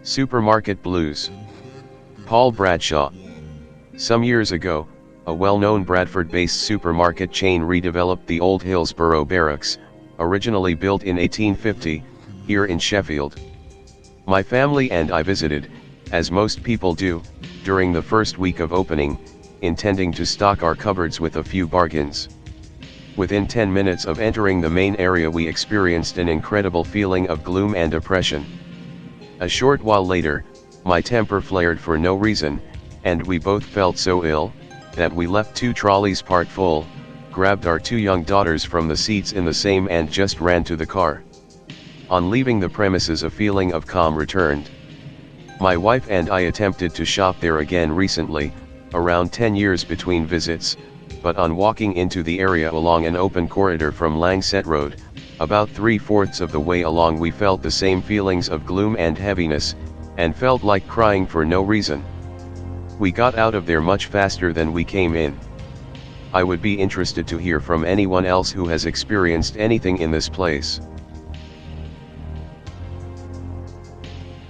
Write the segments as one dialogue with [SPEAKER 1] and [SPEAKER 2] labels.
[SPEAKER 1] Supermarket Blues. Paul Bradshaw. Some years ago, a well-known Bradford-based supermarket chain redeveloped the old Hillsboro Barracks, originally built in 1850, here in Sheffield. My family and I visited, as most people do, during the first week of opening, intending to stock our cupboards with a few bargains. Within 10 minutes of entering the main area, we experienced an incredible feeling of gloom and oppression. A short while later, my temper flared for no reason, and we both felt so ill, that we left 2 trolleys part full, grabbed our 2 young daughters from the seats in the same and just ran to the car. On leaving the premises, a feeling of calm returned. My wife and I attempted to shop there again recently, around 10 years between visits, but on walking into the area along an open corridor from Langsett Road, about 3/4 of the way along, we felt the same feelings of gloom and heaviness, and felt like crying for no reason. We got out of there much faster than we came in. I would be interested to hear from anyone else who has experienced anything in this place.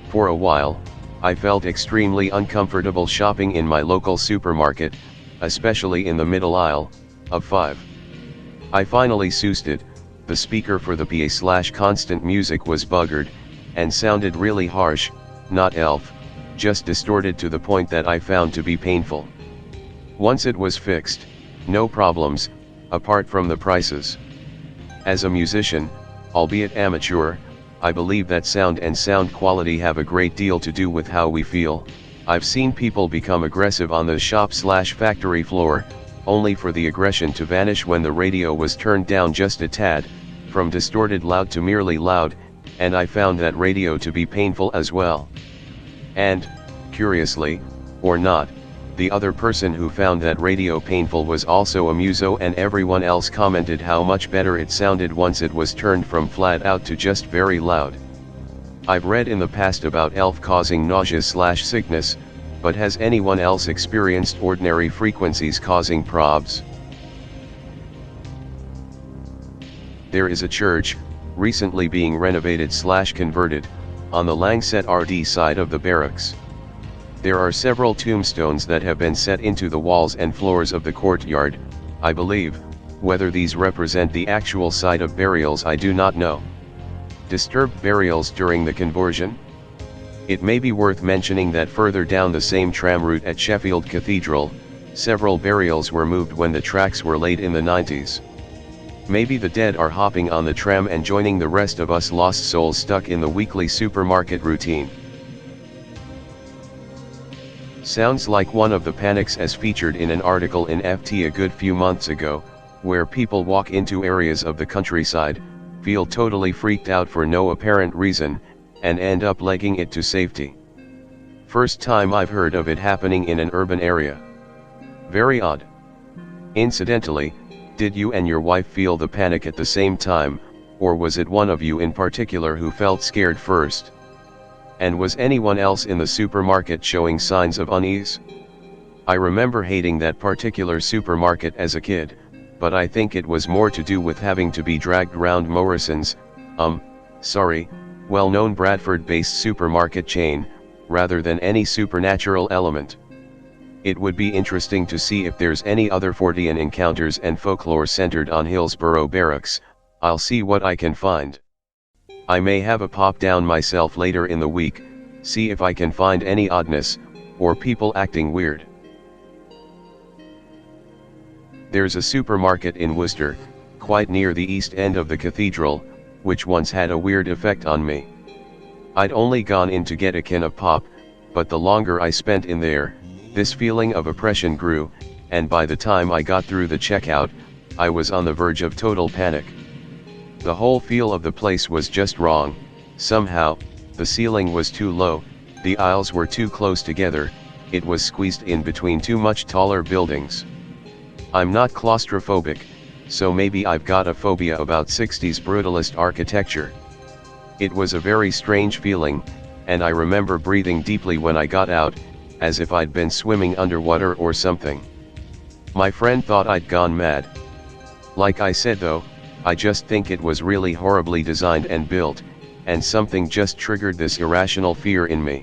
[SPEAKER 1] For a while, I felt extremely uncomfortable shopping in my local supermarket, especially in the middle aisle, of 5. I finally soused. The speaker for the PA/constant music was buggered, and sounded really harsh, not elf, just distorted to the point that I found to be painful. Once it was fixed, no problems, apart from the prices. As a musician, albeit amateur, I believe that sound and sound quality have a great deal to do with how we feel. I've seen people become aggressive on the shop/factory floor, only for the aggression to vanish when the radio was turned down just a tad, from distorted loud to merely loud, and I found that radio to be painful as well. And, curiously, or not, the other person who found that radio painful was also a muso, and everyone else commented how much better it sounded once it was turned from flat out to just very loud. I've read in the past about elf causing nausea/sickness, but has anyone else experienced ordinary frequencies causing probs? There is a church, recently being renovated/converted, on the Langsett RD side of the barracks. There are several tombstones that have been set into the walls and floors of the courtyard, I believe. Whether these represent the actual site of burials I do not know. Disturbed burials during the conversion? It may be worth mentioning that further down the same tram route at Sheffield Cathedral, several burials were moved when the tracks were laid in the 90s. Maybe the dead are hopping on the tram and joining the rest of us lost souls stuck in the weekly supermarket routine. Sounds like one of the panics as featured in an article in FT a good few months ago, where people walk into areas of the countryside, feel totally freaked out for no apparent reason, and end up legging it to safety. First time I've heard of it happening in an urban area. Very odd. Incidentally, did you and your wife feel the panic at the same time, or was it one of you in particular who felt scared first? And was anyone else in the supermarket showing signs of unease? I remember hating that particular supermarket as a kid, but I think it was more to do with having to be dragged round Morrison's, well-known Bradford-based supermarket chain, rather than any supernatural element. It would be interesting to see if there's any other Fortean encounters and folklore centered on Hillsboro Barracks. I'll see what I can find. I may have a pop down myself later in the week, see if I can find any oddness, or people acting weird. There's a supermarket in Worcester, quite near the east end of the cathedral, which once had a weird effect on me. I'd only gone in to get a can of pop, but the longer I spent in there, this feeling of oppression grew, and by the time I got through the checkout, I was on the verge of total panic. The whole feel of the place was just wrong. Somehow, the ceiling was too low, the aisles were too close together, it was squeezed in between two much taller buildings. I'm not claustrophobic, so maybe I've got a phobia about 60s brutalist architecture. It was a very strange feeling, and I remember breathing deeply when I got out, as if I'd been swimming underwater or something. My friend thought I'd gone mad. Like I said though, I just think it was really horribly designed and built, and something just triggered this irrational fear in me.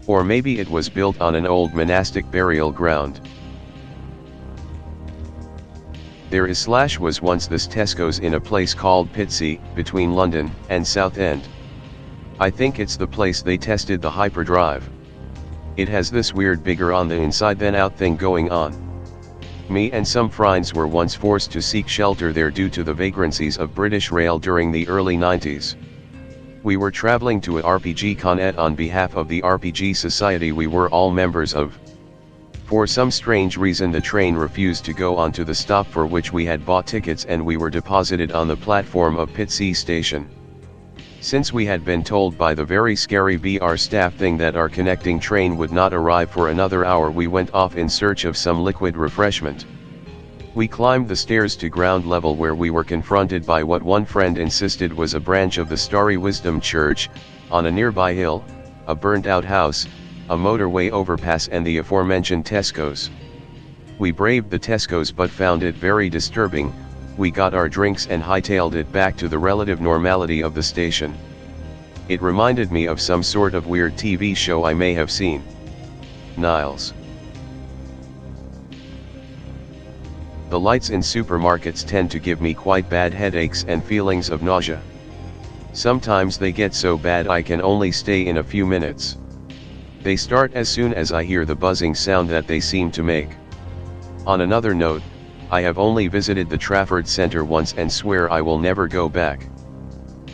[SPEAKER 1] Or maybe it was built on an old monastic burial ground. Was once this Tesco's in a place called Pitsea, between London and Southend. I think it's the place they tested the hyperdrive. It has this weird bigger on the inside than out thing going on. Me and some friends were once forced to seek shelter there due to the vagrancies of British Rail during the early 90s. We were traveling to a RPG con on behalf of the RPG society we were all members of. For some strange reason the train refused to go on to the stop for which we had bought tickets, and we were deposited on the platform of Pitsea station. Since we had been told by the very scary BR staff thing that our connecting train would not arrive for another hour, we went off in search of some liquid refreshment. We climbed the stairs to ground level, where we were confronted by what one friend insisted was a branch of the Starry Wisdom Church, on a nearby hill, a burnt out house, a motorway overpass and the aforementioned Tesco's. We braved the Tesco's but found it very disturbing. We got our drinks and hightailed it back to the relative normality of the station. It reminded me of some sort of weird TV show I may have seen. Niles. The lights in supermarkets tend to give me quite bad headaches and feelings of nausea. Sometimes they get so bad I can only stay in a few minutes. They start as soon as I hear the buzzing sound that they seem to make. On another note, I have only visited the Trafford Centre once and swear I will never go back.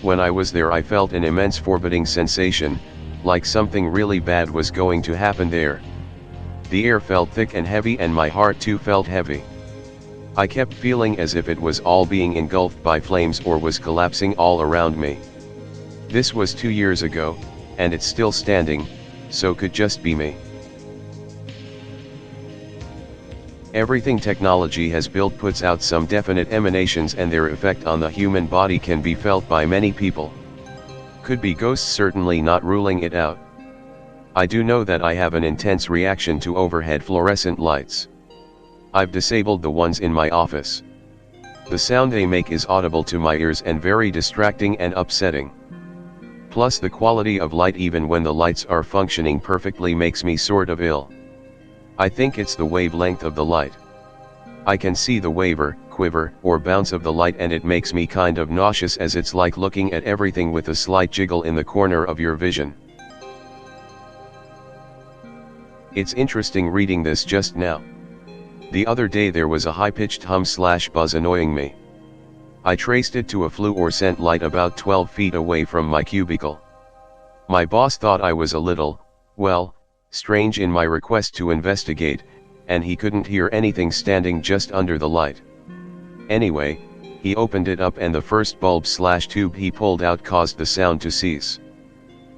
[SPEAKER 1] When I was there I felt an immense forbidding sensation, like something really bad was going to happen there. The air felt thick and heavy, and my heart too felt heavy. I kept feeling as if it was all being engulfed by flames or was collapsing all around me. This was 2 years ago, and it's still standing, so could just be me. Everything technology has built puts out some definite emanations, and their effect on the human body can be felt by many people. Could be ghosts, certainly not ruling it out. I do know that I have an intense reaction to overhead fluorescent lights. I've disabled the ones in my office. The sound they make is audible to my ears and very distracting and upsetting. Plus the quality of light even when the lights are functioning perfectly makes me sort of ill. I think it's the wavelength of the light. I can see the waver, quiver, or bounce of the light, and it makes me kind of nauseous, as it's like looking at everything with a slight jiggle in the corner of your vision. It's interesting reading this just now. The other day there was a high-pitched hum/buzz annoying me. I traced it to a fluorescent light about 12 feet away from my cubicle. My boss thought I was a little, well, strange in my request to investigate, and he couldn't hear anything standing just under the light. Anyway, he opened it up and the first bulb/tube he pulled out caused the sound to cease.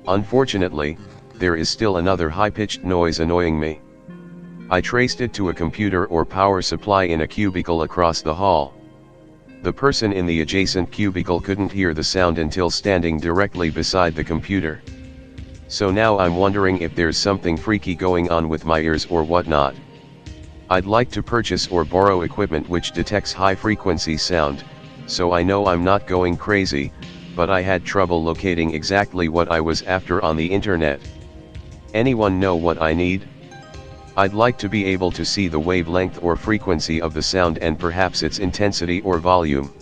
[SPEAKER 1] Unfortunately, there is still another high-pitched noise annoying me. I traced it to a computer or power supply in a cubicle across the hall. The person in the adjacent cubicle couldn't hear the sound until standing directly beside the computer. So now I'm wondering if there's something freaky going on with my ears or whatnot. I'd like to purchase or borrow equipment which detects high-frequency sound, so I know I'm not going crazy, but I had trouble locating exactly what I was after on the internet. Anyone know what I need? I'd like to be able to see the wavelength or frequency of the sound and perhaps its intensity or volume.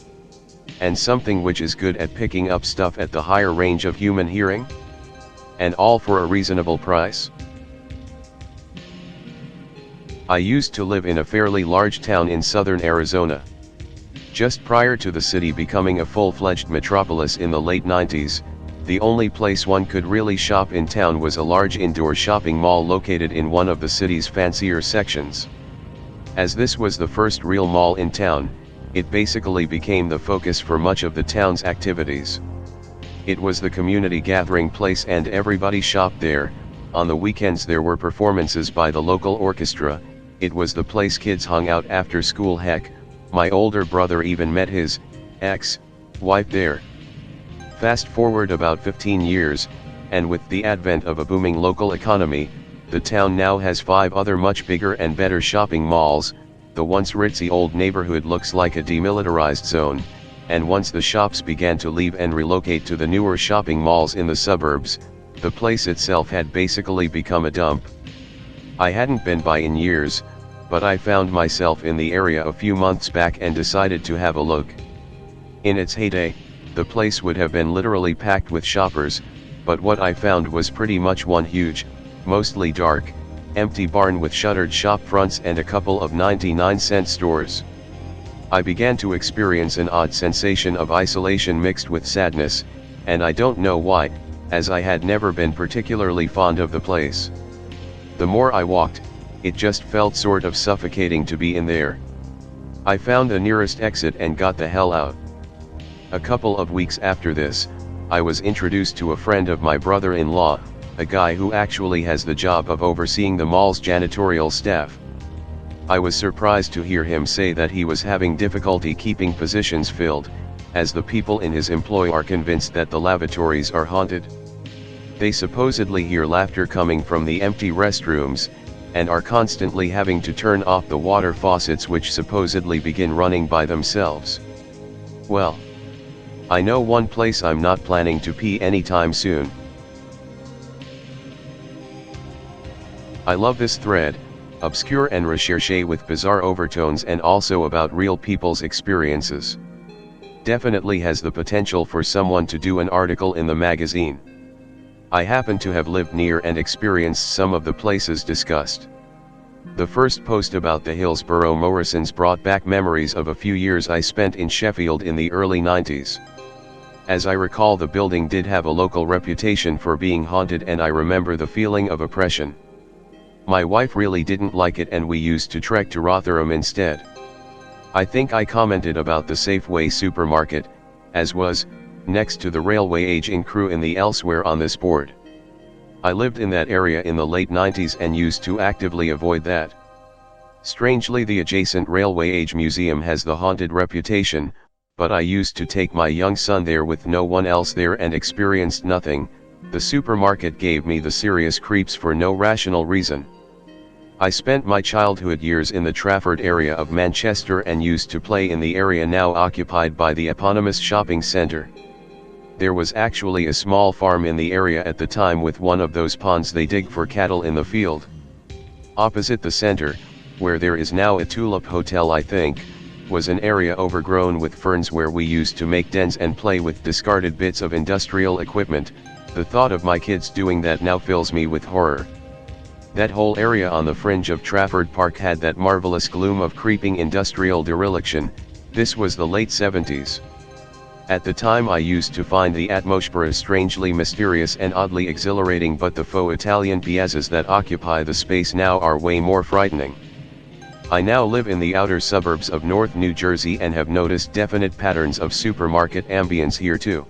[SPEAKER 1] And something which is good at picking up stuff at the higher range of human hearing? And all for a reasonable price? I used to live in a fairly large town in southern Arizona. Just prior to the city becoming a full-fledged metropolis in the late 90s, the only place one could really shop in town was a large indoor shopping mall located in one of the city's fancier sections. As this was the first real mall in town, it basically became the focus for much of the town's activities. It was the community gathering place and everybody shopped there. On the weekends there were performances by the local orchestra. It was the place kids hung out after school. Heck, my older brother even met his ex-wife there. Fast forward about 15 years, and with the advent of a booming local economy, the town now has 5 other much bigger and better shopping malls. The once ritzy old neighborhood looks like a demilitarized zone, and once the shops began to leave and relocate to the newer shopping malls in the suburbs, the place itself had basically become a dump. I hadn't been by in years, but I found myself in the area a few months back and decided to have a look. In its heyday, the place would have been literally packed with shoppers, but what I found was pretty much one huge, mostly dark, empty barn with shuttered shop fronts and a couple of 99-cent stores. I began to experience an odd sensation of isolation mixed with sadness, and I don't know why, as I had never been particularly fond of the place. The more I walked, it just felt sort of suffocating to be in there. I found the nearest exit and got the hell out. A couple of weeks after this, I was introduced to a friend of my brother-in-law, a guy who actually has the job of overseeing the mall's janitorial staff. I was surprised to hear him say that he was having difficulty keeping positions filled, as the people in his employ are convinced that the lavatories are haunted. They supposedly hear laughter coming from the empty restrooms, and are constantly having to turn off the water faucets which supposedly begin running by themselves. Well, I know one place I'm not planning to pee anytime soon. I love this thread, obscure and recherché with bizarre overtones and also about real people's experiences. Definitely has the potential for someone to do an article in the magazine. I happen to have lived near and experienced some of the places discussed. The first post about the Hillsboro Morrisons brought back memories of a few years I spent in Sheffield in the early 90s. As I recall, the building did have a local reputation for being haunted, and I remember the feeling of oppression. My wife really didn't like it and we used to trek to Rotherham instead. I think I commented about the Safeway supermarket, as was, next to the railway aging crew in the elsewhere on this board. I lived in that area in the late 90s and used to actively avoid that. Strangely, the adjacent railway age museum has the haunted reputation, but I used to take my young son there with no one else there and experienced nothing. The supermarket gave me the serious creeps for no rational reason. I spent my childhood years in the Trafford area of Manchester and used to play in the area now occupied by the eponymous shopping centre. There was actually a small farm in the area at the time with one of those ponds they dig for cattle in the field. Opposite the centre, where there is now a Tulip Hotel I think, was an area overgrown with ferns where we used to make dens and play with discarded bits of industrial equipment. The thought of my kids doing that now fills me with horror. That whole area on the fringe of Trafford Park had that marvelous gloom of creeping industrial dereliction. This was the late 70s. At the time I used to find the atmosphere strangely mysterious and oddly exhilarating, but the faux Italian piazzas that occupy the space now are way more frightening. I now live in the outer suburbs of North New Jersey and have noticed definite patterns of supermarket ambience here too.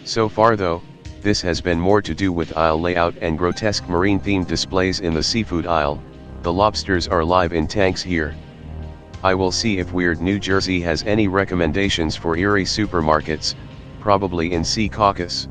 [SPEAKER 1] So far though, this has been more to do with aisle layout and grotesque marine-themed displays in the seafood aisle. The lobsters are live in tanks here. I will see if Weird New Jersey has any recommendations for eerie supermarkets, probably in Sea Caucus.